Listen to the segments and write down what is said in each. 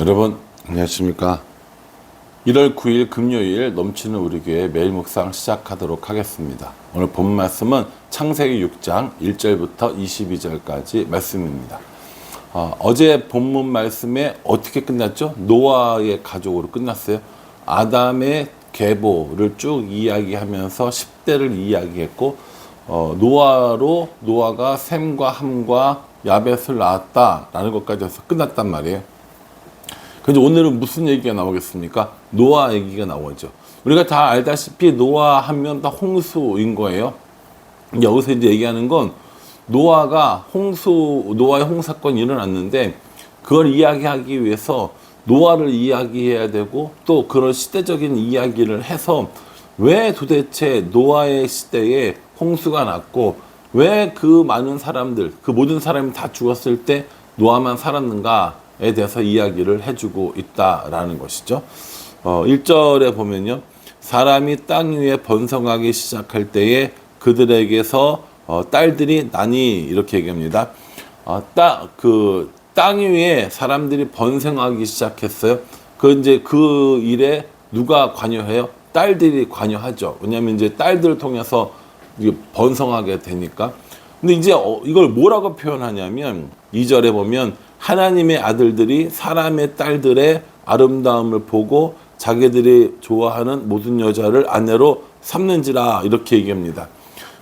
여러분 안녕하십니까. 1월 9일 금요일 넘치는 우리 교회 매일 묵상 시작하도록 하겠습니다. 오늘 본 말씀은 창세기 6장 1절부터 22절까지 말씀입니다. 어제 본문 말씀에 어떻게 끝났죠? 노아의 가족으로 끝났어요. 아담의 계보를 쭉 이야기하면서 10대를 이야기했고, 노아가 셈과 함과 야벳을 낳았다라는 것까지 해서 끝났단 말이에요. 그래서 오늘은 무슨 얘기가 나오겠습니까? 노아 얘기가 나오죠. 우리가 다 알다시피 노아 하면 다 홍수인 거예요. 여기서 이제 얘기하는 건 노아의 홍사건이 일어났는데, 그걸 이야기하기 위해서 노아를 이야기해야 되고, 또 그런 시대적인 이야기를 해서 왜 도대체 노아의 시대에 홍수가 났고, 왜 그 많은 사람들, 그 모든 사람이 다 죽었을 때 노아만 살았는가에 대해서 이야기를 해주고 있다라는 것이죠. 1절에 보면요. 사람이 땅 위에 번성하기 시작할 때에 그들에게서 딸들이 나니, 이렇게 얘기합니다. 땅 위에 사람들이 번성하기 시작했어요. 그 일에 누가 관여해요? 딸들이 관여하죠. 왜냐하면 이제 딸들을 통해서 번성하게 되니까. 근데 이제 이걸 뭐라고 표현하냐면 2절에 보면 하나님의 아들들이 사람의 딸들의 아름다움을 보고 자기들이 좋아하는 모든 여자를 아내로 삼는지라, 이렇게 얘기합니다.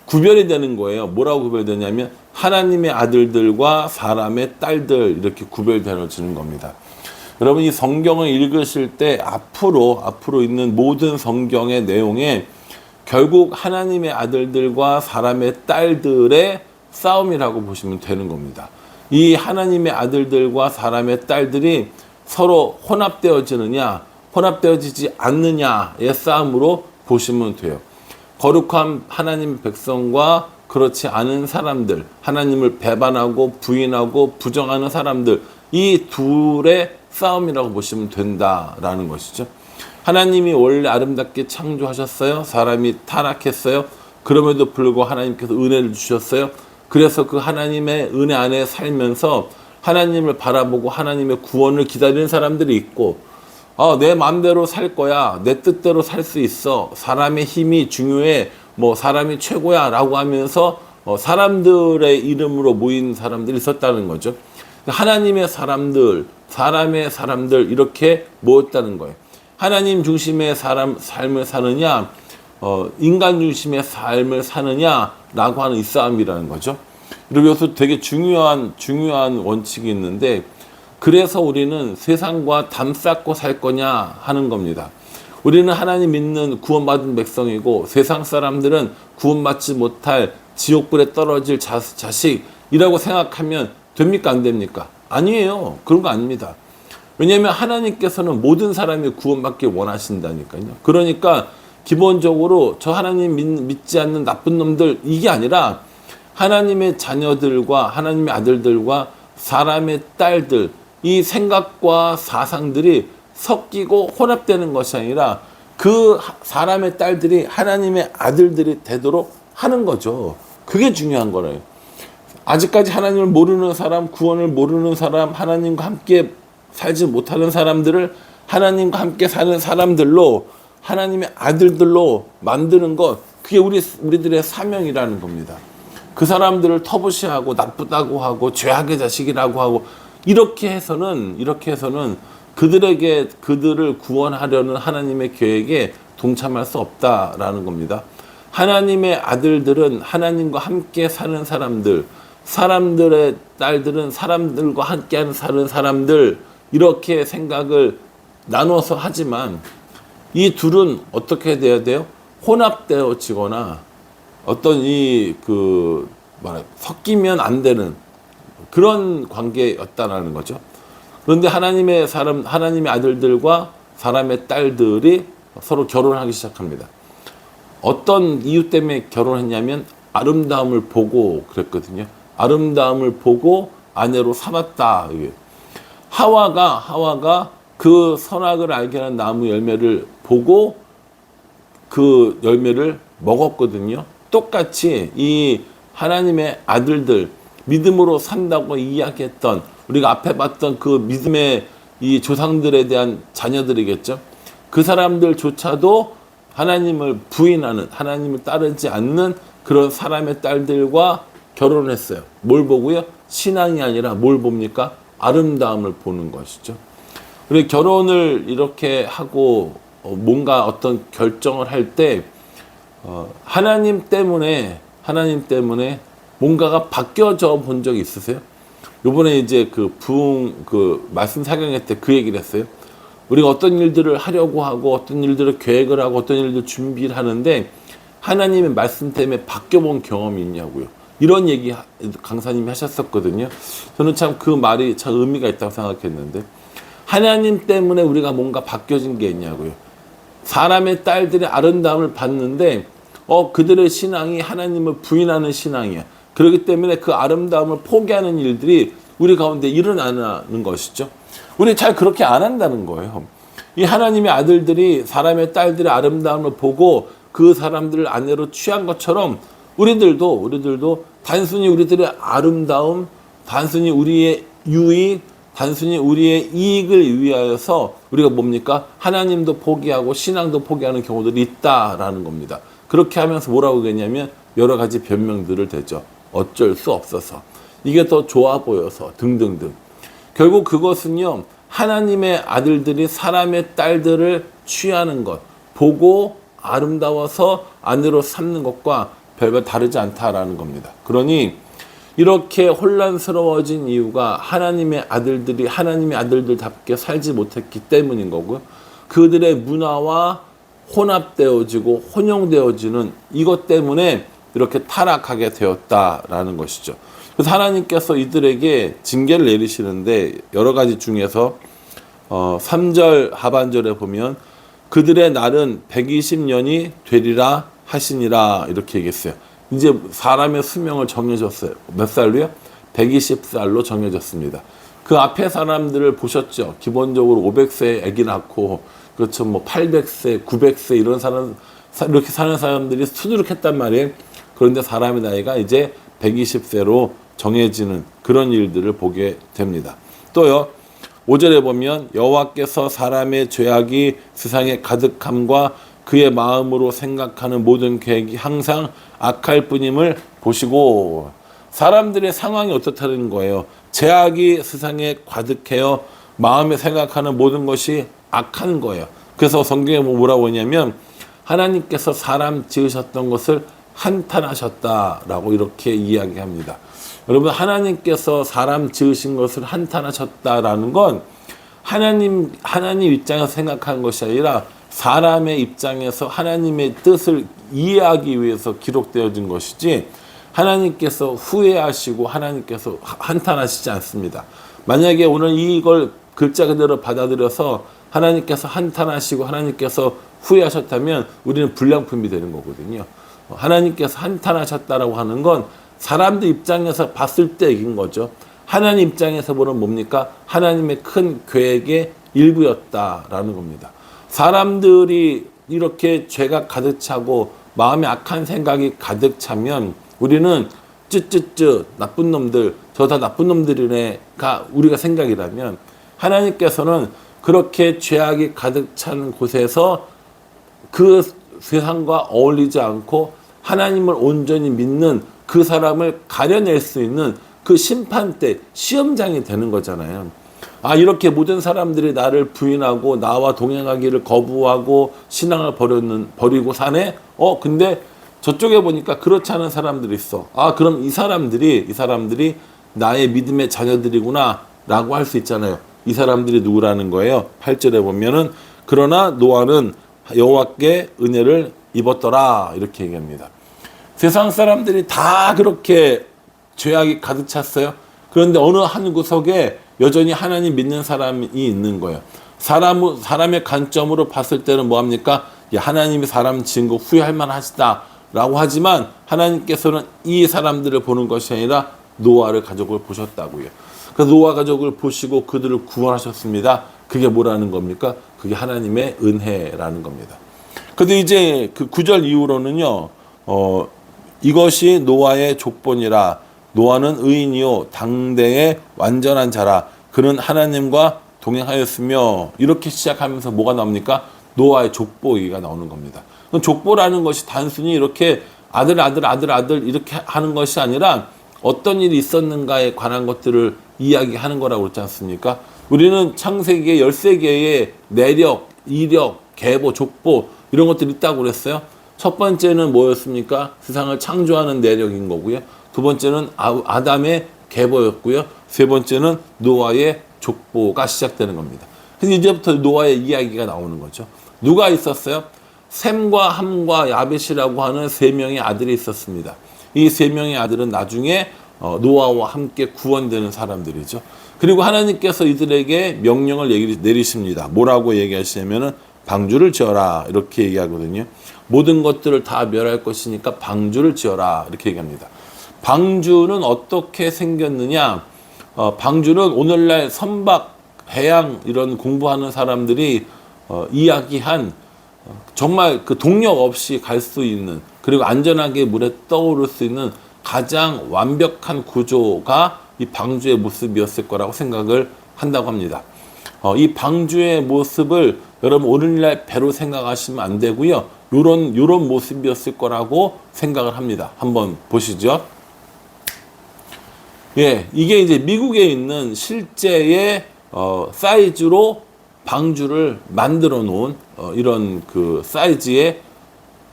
구별이 되는 거예요. 뭐라고 구별되냐면 하나님의 아들들과 사람의 딸들, 이렇게 구별되어지는 겁니다. 여러분, 이 성경을 읽으실 때 앞으로 있는 모든 성경의 내용에 결국 하나님의 아들들과 사람의 딸들의 싸움이라고 보시면 되는 겁니다. 이 하나님의 아들들과 사람의 딸들이 서로 혼합되어지느냐, 혼합되어지지 않느냐의 싸움으로 보시면 돼요. 거룩한 하나님 백성과 그렇지 않은 사람들, 하나님을 배반하고 부인하고 부정하는 사람들, 이 둘의 싸움이라고 보시면 된다라는 것이죠. 하나님이 원래 아름답게 창조하셨어요. 사람이 타락했어요. 그럼에도 불구하고 하나님께서 은혜를 주셨어요. 그래서 그 하나님의 은혜 안에 살면서 하나님을 바라보고 하나님의 구원을 기다리는 사람들이 있고, 내 마음대로 살 거야, 내 뜻대로 살 수 있어, 사람의 힘이 중요해, 사람이 최고야 라고 하면서 사람들의 이름으로 모인 사람들이 있었다는 거죠. 하나님의 사람들, 사람의 사람들, 이렇게 모였다는 거예요. 하나님 중심의 삶을 사느냐, 인간 중심의 삶을 사느냐라고 하는 이 싸움이라는 거죠. 그리고 여기서 되게 중요한 원칙이 있는데, 그래서 우리는 세상과 담 쌓고 살 거냐 하는 겁니다. 우리는 하나님 믿는 구원받은 백성이고, 세상 사람들은 구원받지 못할 지옥불에 떨어질 자식이라고 생각하면 됩니까, 안 됩니까? 아니에요. 그런 거 아닙니다. 왜냐하면 하나님께서는 모든 사람이 구원받기 원하신다니까요. 그러니까 기본적으로 저 하나님 믿지 않는 나쁜 놈들, 이게 아니라 하나님의 자녀들과 하나님의 아들들과 사람의 딸들, 이 생각과 사상들이 섞이고 혼합되는 것이 아니라 그 사람의 딸들이 하나님의 아들들이 되도록 하는 거죠. 그게 중요한 거래요. 아직까지 하나님을 모르는 사람, 구원을 모르는 사람, 하나님과 함께 살지 못하는 사람들을 하나님과 함께 사는 사람들로, 하나님의 아들들로 만드는 것, 그게 우리들의 사명이라는 겁니다. 그 사람들을 터부시하고 나쁘다고 하고 죄악의 자식이라고 하고 이렇게 해서는 그들을 구원하려는 하나님의 계획에 동참할 수 없다라는 겁니다. 하나님의 아들들은 하나님과 함께 사는 사람들, 사람들의 딸들은 사람들과 함께 사는 사람들, 이렇게 생각을 나눠서 하지만 이 둘은 어떻게 돼야 돼요? 혼합되어지거나 어떤 섞이면 안 되는 그런 관계였다라는 거죠. 그런데 하나님의 아들들과 사람의 딸들이 서로 결혼하기 시작합니다. 어떤 이유 때문에 결혼했냐면 아름다움을 보고 그랬거든요. 아름다움을 보고 아내로 삼았다. 하와가 그 선악을 알게 하는 나무 열매를 보고 그 열매를 먹었거든요. 똑같이 이 하나님의 아들들, 믿음으로 산다고 이야기했던, 우리가 앞에 봤던 그 믿음의 이 조상들에 대한 자녀들이겠죠. 그 사람들조차도 하나님을 부인하는, 하나님을 따르지 않는 그런 사람의 딸들과 결혼했어요. 뭘 보고요? 신앙이 아니라 뭘 봅니까? 아름다움을 보는 것이죠. 그리고 결혼을 이렇게 하고 뭔가 어떤 결정을 할 때 하나님 때문에 뭔가가 바뀌어져 본 적이 있으세요? 요번에 이제 그 말씀 사경회 때 그 얘기를 했어요. 우리가 어떤 일들을 하려고 하고 어떤 일들을 계획을 하고 어떤 일들을 준비를 하는데 하나님의 말씀 때문에 바뀌어본 경험이 있냐고요. 이런 얘기 강사님이 하셨었거든요. 저는 참 그 말이 참 의미가 있다고 생각했는데 하나님 때문에 우리가 뭔가 바뀌어진 게 있냐고요. 사람의 딸들의 아름다움을 봤는데 그들의 신앙이 하나님을 부인하는 신앙이야. 그렇기 때문에 그 아름다움을 포기하는 일들이 우리 가운데 일어나는 것이죠. 우리 잘 그렇게 안 한다는 거예요. 이 하나님의 아들들이 사람의 딸들의 아름다움을 보고 그 사람들을 아내로 취한 것처럼 우리들도 단순히 우리들의 아름다움, 단순히 우리의 유익, 단순히 우리의 이익을 위하여서 우리가 뭡니까? 하나님도 포기하고 신앙도 포기하는 경우들이 있다라는 겁니다. 그렇게 하면서 뭐라고 그랬냐면 여러 가지 변명들을 대죠. 어쩔 수 없어서. 이게 더 좋아 보여서 등등등. 결국 그것은요. 하나님의 아들들이 사람의 딸들을 취하는 것, 보고 아름다워서 아내로 삼는 것과 별반 다르지 않다라는 겁니다. 그러니 이렇게 혼란스러워진 이유가 하나님의 아들들이 하나님의 아들들답게 살지 못했기 때문인 거고요. 그들의 문화와 혼합되어지고 혼용되어지는 이것 때문에 이렇게 타락하게 되었다라는 것이죠. 그래서 하나님께서 이들에게 징계를 내리시는데 여러 가지 중에서 3절 하반절에 보면 그들의 날은 120년이 되리라 하시니라 이렇게 얘기했어요. 이제 사람의 수명을 정해졌어요. 몇 살로요? 120살로 정해졌습니다. 그 앞에 사람들을 보셨죠? 기본적으로 500세 아기 낳고 그렇죠. 뭐 800세, 900세 이런 사람 이렇게 사는 사람들이 수두룩했단 말이에요. 그런데 사람의 나이가 이제 120세로 정해지는 그런 일들을 보게 됩니다. 또요. 5절에 보면 여호와께서 사람의 죄악이 세상에 가득함과 그의 마음으로 생각하는 모든 계획이 항상 악할 뿐임을 보시고 사람들의 상황이 어떻다는 거예요. 죄악이 세상에 가득해요. 마음에 생각하는 모든 것이 악한 거예요. 그래서 성경에 뭐라고 하냐면 하나님께서 사람 지으셨던 것을 한탄하셨다라고 이렇게 이야기합니다. 여러분 하나님께서 사람 지으신 것을 한탄하셨다라는 건 하나님 입장에서 생각하는 것이 아니라 사람의 입장에서 하나님의 뜻을 이해하기 위해서 기록되어진 것이지 하나님께서 후회하시고 하나님께서 한탄하시지 않습니다. 만약에 오늘 이걸 글자 그대로 받아들여서 하나님께서 한탄하시고 하나님께서 후회하셨다면 우리는 불량품이 되는 거거든요. 하나님께서 한탄하셨다라고 하는 건 사람들 입장에서 봤을 때 얘기인 거죠. 하나님 입장에서 보는 뭡니까? 하나님의 큰 계획의 일부였다라는 겁니다. 사람들이 이렇게 죄가 가득 차고 마음에 악한 생각이 가득 차면 우리는 쯧쯧쯧 나쁜 놈들 저 다 나쁜 놈들이네가 우리가 생각이라면 하나님께서는 그렇게 죄악이 가득 찬 곳에서 그 세상과 어울리지 않고 하나님을 온전히 믿는 그 사람을 가려낼 수 있는 그 심판대 시험장이 되는 거잖아요. 이렇게 모든 사람들이 나를 부인하고 나와 동행하기를 거부하고 신앙을 버리고 사네? 근데 저쪽에 보니까 그렇지 않은 사람들이 있어. 그럼 이 사람들이 나의 믿음의 자녀들이구나 라고 할 수 있잖아요. 이 사람들이 누구라는 거예요? 8절에 보면은 그러나 노아는 여호와께 은혜를 입었더라 이렇게 얘기합니다. 세상 사람들이 다 그렇게 죄악이 가득 찼어요. 그런데 어느 한 구석에 여전히 하나님 믿는 사람이 있는 거예요. 사람의 관점으로 봤을 때는 뭐합니까? 하나님이 사람 지은 거 후회할 만하시다 라고 하지만 하나님께서는 이 사람들을 보는 것이 아니라 노아를 가족을 보셨다고요. 그래서 노아 가족을 보시고 그들을 구원하셨습니다. 그게 뭐라는 겁니까? 그게 하나님의 은혜라는 겁니다. 근데 이제 그 9절 이후로는요, 이것이 노아의 족본이라 노아는 의인이요 당대의 완전한 자라 그는 하나님과 동행하였으며 이렇게 시작하면서 뭐가 나옵니까? 노아의 족보 얘기가 나오는 겁니다. 족보라는 것이 단순히 이렇게 아들 이렇게 하는 것이 아니라 어떤 일이 있었는가에 관한 것들을 이야기하는 거라고 그렇지 않습니까? 우리는 창세기에 13개의 내력, 이력, 계보, 족보 이런 것들이 있다고 그랬어요. 첫 번째는 뭐였습니까? 세상을 창조하는 내력인 거고요. 두 번째는 아담의 계보였고요. 세 번째는 노아의 족보가 시작되는 겁니다. 그래서 이제부터 노아의 이야기가 나오는 거죠. 누가 있었어요? 셈과 함과 야벳이라고 하는 3명의 아들이 있었습니다. 이 3명의 아들은 나중에 노아와 함께 구원되는 사람들이죠. 그리고 하나님께서 이들에게 명령을 내리십니다. 뭐라고 얘기하시냐면은 방주를 지어라 이렇게 얘기하거든요. 모든 것들을 다 멸할 것이니까 방주를 지어라 이렇게 얘기합니다. 방주는 어떻게 생겼느냐? 방주는 오늘날 선박, 해양 이런 공부하는 사람들이 이야기한 정말 그 동력 없이 갈 수 있는 그리고 안전하게 물에 떠오를 수 있는 가장 완벽한 구조가 이 방주의 모습이었을 거라고 생각을 한다고 합니다. 이 방주의 모습을 여러분 오늘날 배로 생각하시면 안 되고요. 요런 모습이었을 거라고 생각을 합니다. 한번 보시죠. 예, 이게 이제 미국에 있는 실제의 사이즈로 방주를 만들어 놓은 이런 그 사이즈의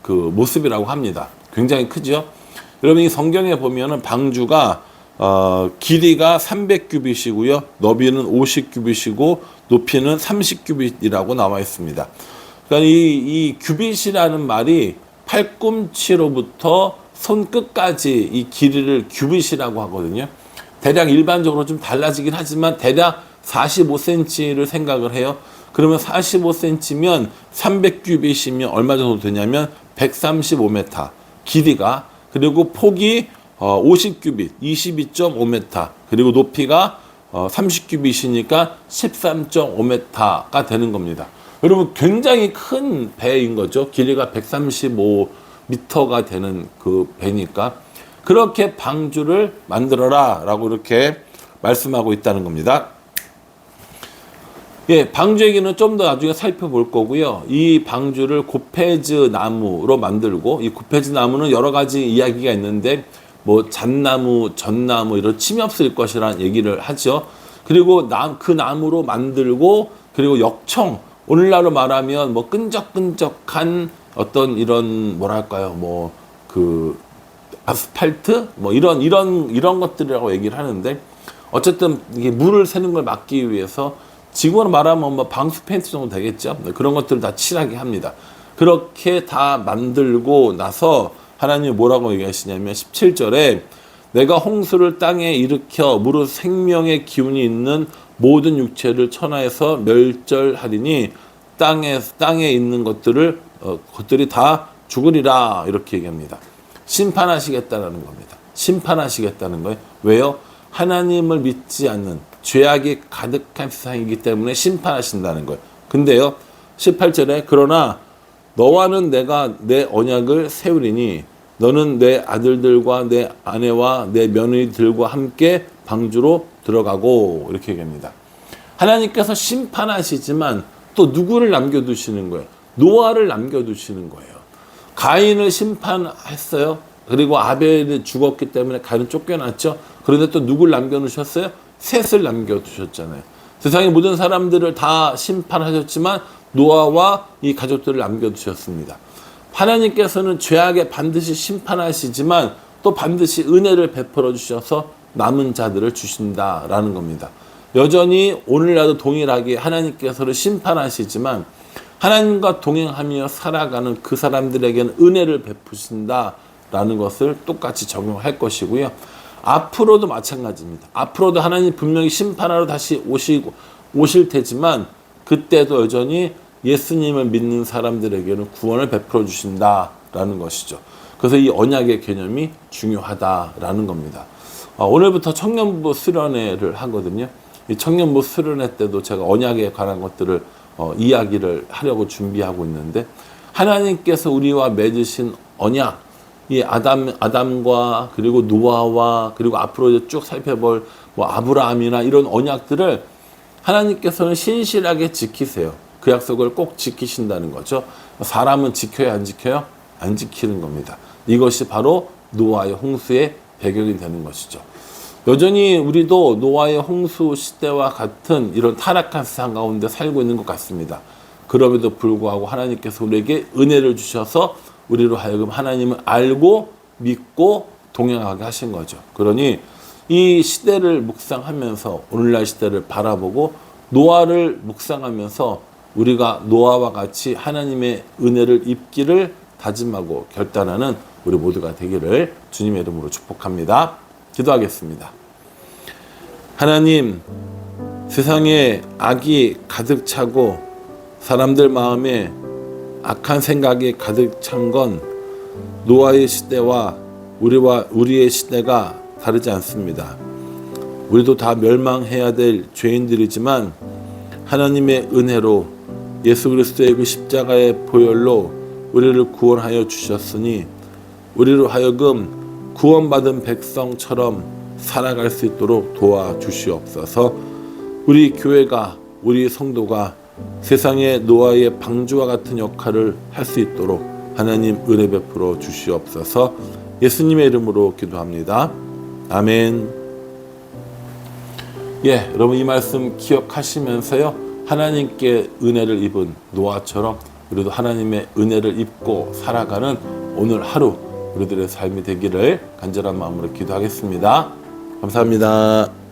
그 모습이라고 합니다. 굉장히 크죠. 여러분 이 성경에 보면은 방주가 길이가 300규빗이고요. 너비는 50규빗이고 높이는 30규빗이라고 나와 있습니다. 그러니까 이 규빗이라는 말이 팔꿈치로부터 손끝까지 이 길이를 규빗이라고 하거든요. 대략 일반적으로 좀 달라지긴 하지만 대략 45cm를 생각을 해요. 그러면 45cm면 300규빗이면 얼마 정도 되냐면 135m 길이가 그리고 폭이 50규빗 22.5m 그리고 높이가 30규빗이니까 13.5m가 되는 겁니다. 여러분 굉장히 큰 배인 거죠. 길이가 135m가 되는 그 배니까 그렇게 방주를 만들어라 라고 이렇게 말씀하고 있다는 겁니다. 예, 방주 얘기는 좀 더 나중에 살펴볼 거고요. 이 방주를 고페즈 나무로 만들고 이 고페즈 나무는 여러 가지 이야기가 있는데 뭐 잣나무, 전나무 이런 침이 없을 것이라는 얘기를 하죠. 그리고 그 나무로 만들고 그리고 역청 오늘날로 말하면 뭐 끈적끈적한 어떤 이런 뭐랄까요 뭐 그 아스팔트 뭐 이런 것들이라고 얘기를 하는데 어쨌든 이게 물을 새는 걸 막기 위해서 지금으로 말하면 뭐 방수 펜트 정도 되겠죠. 그런 것들을 다 칠하게 합니다. 그렇게 다 만들고 나서 하나님이 뭐라고 얘기하시냐면 17절에 내가 홍수를 땅에 일으켜 무릇 생명의 기운이 있는 모든 육체를 천하에서 멸절하리니 땅에 있는 것들이 다 죽으리라 이렇게 얘기합니다. 심판하시겠다는 겁니다. 심판하시겠다는 거예요. 왜요? 하나님을 믿지 않는 죄악이 가득한 세상이기 때문에 심판하신다는 거예요. 근데요 18절에 그러나 너와는 내가 내 언약을 세우리니 너는 내 아들들과 내 아내와 내 며느리들과 함께 방주로 들어가고 이렇게 얘기합니다. 하나님께서 심판하시지만 또 누구를 남겨두시는 거예요? 노아를 남겨두시는 거예요. 가인을 심판했어요. 그리고 아벨이 죽었기 때문에 가인 쫓겨났죠. 그런데 또 누구를 남겨두셨어요? 셋을 남겨두셨잖아요. 세상의 모든 사람들을 다 심판하셨지만 노아와 이 가족들을 남겨두셨습니다. 하나님께서는 죄악에 반드시 심판하시지만 또 반드시 은혜를 베풀어 주셔서 남은 자들을 주신다라는 겁니다. 여전히 오늘날도 동일하게 하나님께서는 심판하시지만 하나님과 동행하며 살아가는 그 사람들에게는 은혜를 베푸신다라는 것을 똑같이 적용할 것이고요. 앞으로도 마찬가지입니다. 앞으로도 하나님 분명히 심판하러 다시 오실 테지만 그때도 여전히 예수님을 믿는 사람들에게는 구원을 베풀어 주신다라는 것이죠. 그래서 이 언약의 개념이 중요하다라는 겁니다. 오늘부터 청년부 수련회를 하거든요. 이 청년부 수련회 때도 제가 언약에 관한 것들을 이야기를 하려고 준비하고 있는데 하나님께서 우리와 맺으신 언약 이 아담과 그리고 노아와 그리고 앞으로 쭉 살펴볼 뭐 아브라함이나 이런 언약들을 하나님께서는 신실하게 지키세요. 그 약속을 꼭 지키신다는 거죠. 사람은 지켜야 안 지켜요? 안 지키는 겁니다. 이것이 바로 노아의 홍수의 배경이 되는 것이죠. 여전히 우리도 노아의 홍수 시대와 같은 이런 타락한 세상 가운데 살고 있는 것 같습니다. 그럼에도 불구하고 하나님께서 우리에게 은혜를 주셔서 우리로 하여금 하나님을 알고 믿고 동행하게 하신 거죠. 그러니 이 시대를 묵상하면서 오늘날 시대를 바라보고 노아를 묵상하면서 우리가 노아와 같이 하나님의 은혜를 입기를 다짐하고 결단하는 우리 모두가 되기를 주님의 이름으로 축복합니다. 기도하겠습니다. 하나님, 세상에 악이 가득 차고 사람들 마음에 악한 생각이 가득 찬 건 노아의 시대와 우리의 시대가 다르지 않습니다. 우리도 다 멸망해야 될 죄인들이지만 하나님의 은혜로 예수 그리스도의 그 십자가의 보혈로 우리를 구원하여 주셨으니 우리로 하여금 구원받은 백성처럼 살아갈 수 있도록 도와주시옵소서. 우리 교회가, 우리 성도가 세상의 노아의 방주와 같은 역할을 할 수 있도록 하나님 은혜 베풀어 주시옵소서. 예수님의 이름으로 기도합니다. 아멘. 예, 여러분 이 말씀 기억하시면서요, 하나님께 은혜를 입은 노아처럼 우리도 하나님의 은혜를 입고 살아가는 오늘 하루 우리들의 삶이 되기를 간절한 마음으로 기도하겠습니다. 감사합니다.